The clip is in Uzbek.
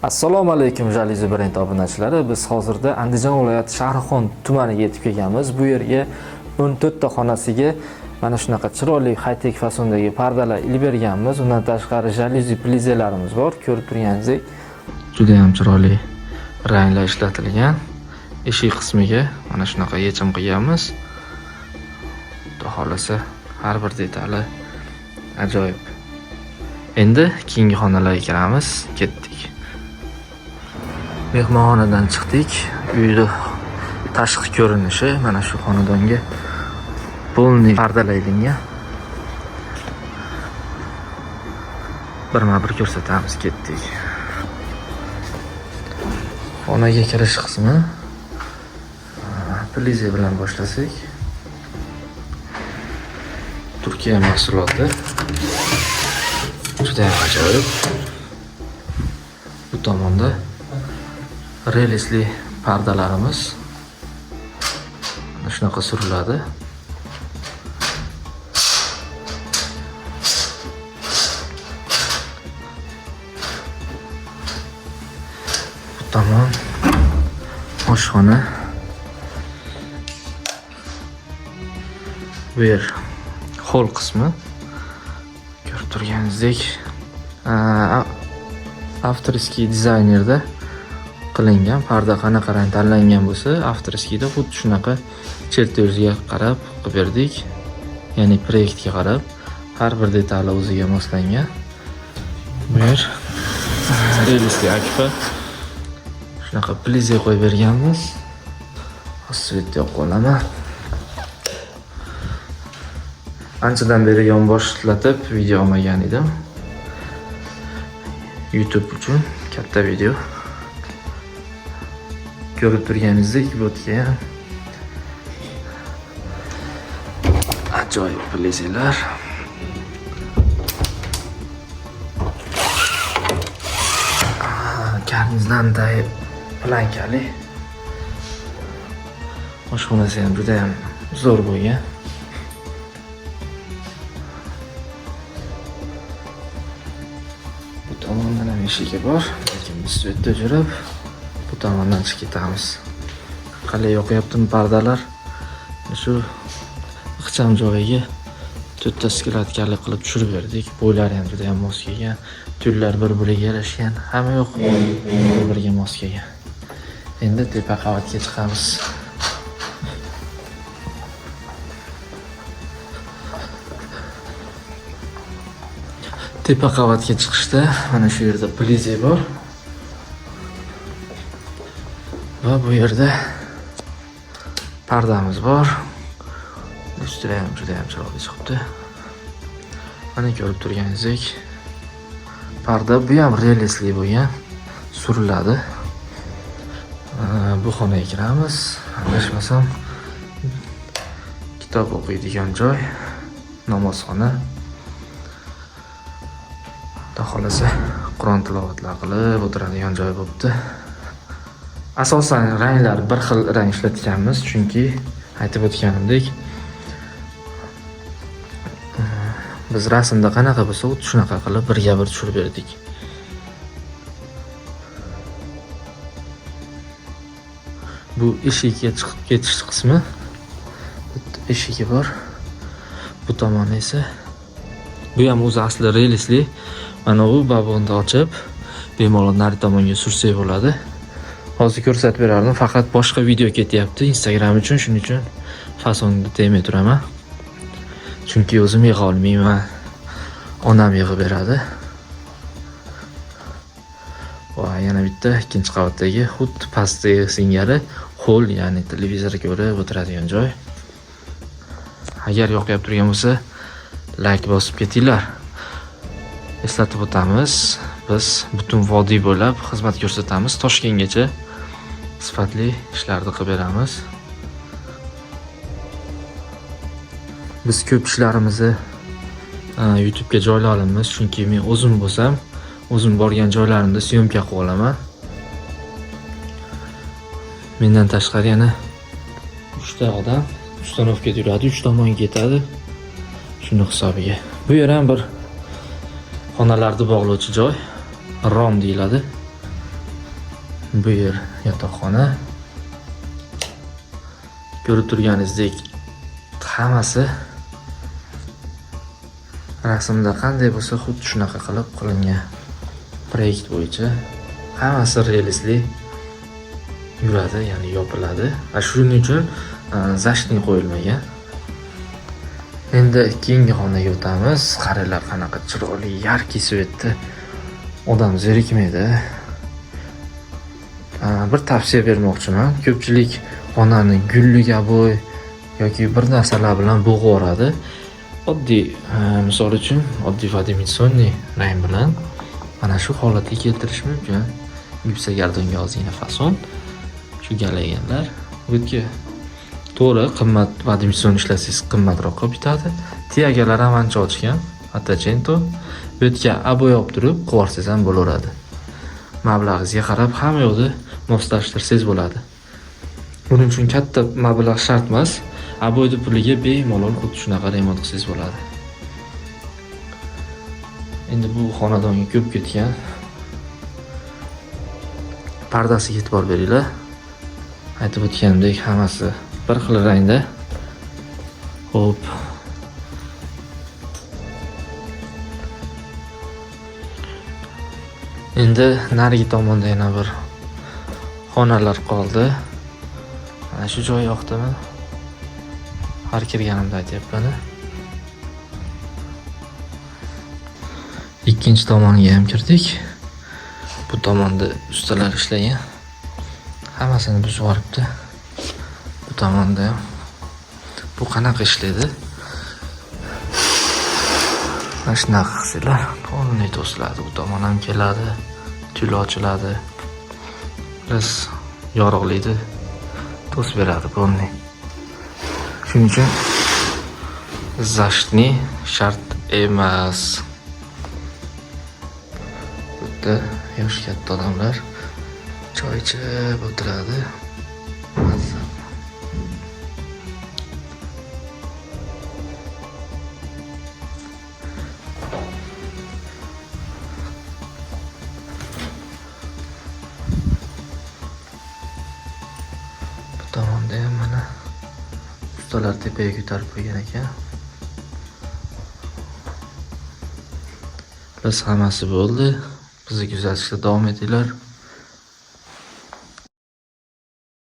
Assalomu alaykum Jalizi brend obunachilari. Biz hozirda Andijon viloyati Shahrixon tumaniga yetib kelganmiz. Bu yerga 14 ta xonasiga mana shunaqa chiroyli high-tech fasondagi pardalar ilib berganmiz. Undan tashqari jaluzi plizelarimiz bor. Ko'rib turganingizdek, juda ham chiroyli ranglar ishlatilgan. Eshik qismiga mana shunaqa yechim qilganmiz. Xudo xolasa har bir detali ajoyib. Endi keyingi xonalarga kiramiz. Ketdik. Mehmonxonadan chiqdik. Uyda tashqi ko'rinishi mana shu xonadonga polniy pardalar ilingan. Birma-bir ko'rsatamiz. Ketdik. Xonaga kirish qismi plize bilan boshlasak. Turkiya mahsuloti. Juda ham ajoyib. Bu tomonda relisli pardalarimiz mana shunaqa suriladi. Bu tomon oshxona. Bu yer hol qismi. Ko'rib turganingizdek, avtorskiy dizaynerda qilingan. Parda qanaqa rang tanlangan bo'lsa, avtorskiyda xuddi shunaqa chertejga qarab qilib berdik. Ya'ni proyektga qarab har bir detali o'ziga moslangan. Bu yer realistik akfa. Shunaqa plize qo'yib berganmiz. Osvetda yo'q qolaman. Anchadan beri yonboshlatib video olmagan edim. YouTube uchun katta video. Ko'rib turganingizdek, bo'tga ham ajoyib plizelar. Karnizdan plankali. Oshxonasi ham juda ham zo'r bo'lgan. Bu tomondan ham eshigi bor, lekin biz bu yerda yurib bu tomondan chiqib ketamiz. Qalay yoqyaptimi pardalar? Shu ixcham joyiga 4 ta skladkalik qilib tushirib berdik. Bo'ylari ham juda ham mos kelgan. Tullar bir-biriga yarashgan. Hamma yo'q bir-biriga mos kelgan. Endi tepa qavatga chiqamiz. Tepa qavatga chiqishda mana shu yerda plize bor. Va bu yerda pardamiz bor. Ustida ham juda ham chiroyli chiqibdi. Mana ko'rib turganingizdek, parda bu ham realistik bo'lgan, suriladi. Bu xonaga kiramiz. Adashmasam kitob o'qiydigan joy, namozxona. Xudo xolasa Qur'on tilovatlar qilib o'tiradigan joy bo'libdi. Asosan ranglar bir xil rang ishlatganmiz, chunki aytib o'tganimdek, biz rasmda qanaqa bo'lsa, shunaqa qilib birga bir tushirib berdik. Bu eshikka chiqib ketish qismi. Eshigi bor. Bu tomoni esa bu ham o'zi asli realistik. Mana bu babonni ochib, bemalol nari tomonga sursak bo'ladi. Hozir ko'rsatib berardim, faqat boshqa video ketyapti Instagram uchun, shuning uchun fasonga tegmay turaman. Chunki o'zim yig'a olmayman. Onam yig'ib beradi. Va yana bitta ikkinchi qavatdagi xuddi pastdagi singari hol, ya'ni televizor ko'rib o'tiradigan joy. Agar yoqib turgan bo'lsa, like bosib ketinglar. Eslatib o'tamiz, biz butun vodiy bo'ylab xizmat ko'rsatamiz. Toshkentgacha sifatli ishlarni qilib beramiz. Biz ko'p ishlarimizni YouTube'ga joylay olamiz, chunki men o'zim bo'lsam, o'zim borgan joylarimda syomka qilib olaman. Mendan tashqari yana 3 ta odam ustanovkada yuradi, 3 tomonga ketadi. Shuni hisobiga. Bu yer ham bir xonalarni bog'lovchi joy, rom deyiladi. Bu yer yotoqxona. Ko'rib turganingizdek, hammasi rasmda qanday bo'lsa, xuddi shunaqa qilib qilingan. Proyekt bo'yicha hammasi realisli yuradi, ya'ni yopiladi. Va shuning uchun zashtning qo'yilmagan. Endi keyingi xonaga o'tamiz. Qaranglar, qanaqa chiroyli, yarki svetda. Odam zerikmaydi. Bir tavsiya bermoqchiman. Ko'pchilik xonani gulli gaboy yoki bir narsalar bilan bo'g'ib yuboradi. Oddiy, misol uchun, oddiy vadimitsionniy rang bilan mana shu holatga keltirish mumkin. Yuksak-gardonga ozgina fason. Shu galaganlar. O'tga to'g'ri qimmat vadimitsion ishlasangiz qimmatroqqa bitadi. Tiyagalar ham ancha ochgan. Attachento. O'tga aboy olib turib qilib ham bo'laveradi. Mablag'ingizga qarab hamma yo'lda moslashtirsangiz bo'ladi. Buning uchun katta mablag' shart emas. Aboyni puliga bemalol xuddi shunaqa remont qilsangiz bo'ladi. Endi bu xonadonga ko'p ketgan. Pardasiga e'tibor beringlar. Aytib o'tganimdek, hammasi bir xil rangda. Xo'p. Endi narigi tomonda yana bir xonalar qoldi. Mana shu joy yoqdimi? Har kirganimda aytyapman. Ikkinchi tomoniga ham kirdik. Bu tomonda ustalar ishlagan. Hammasini buzib yuboribdi. Bu tomonda ham. Bu qanaqa ishlaydi? Mana shunaqa qilsanglar, to'g'ri to'siladi. Bu tomon ham keladi, tuli ochiladi. Biz yorug'likni to'sib beradi bo'lni. Shuning uchun zashtni shart emas. Bitta yosh katta odamlar choy ichib o'tiradi. Bu tomonda ham mana ustalar tepaga ko'tarib qo'ygan ekan. Biz hammasi bo'ldi. Bizni kuzatishda davom etinglar.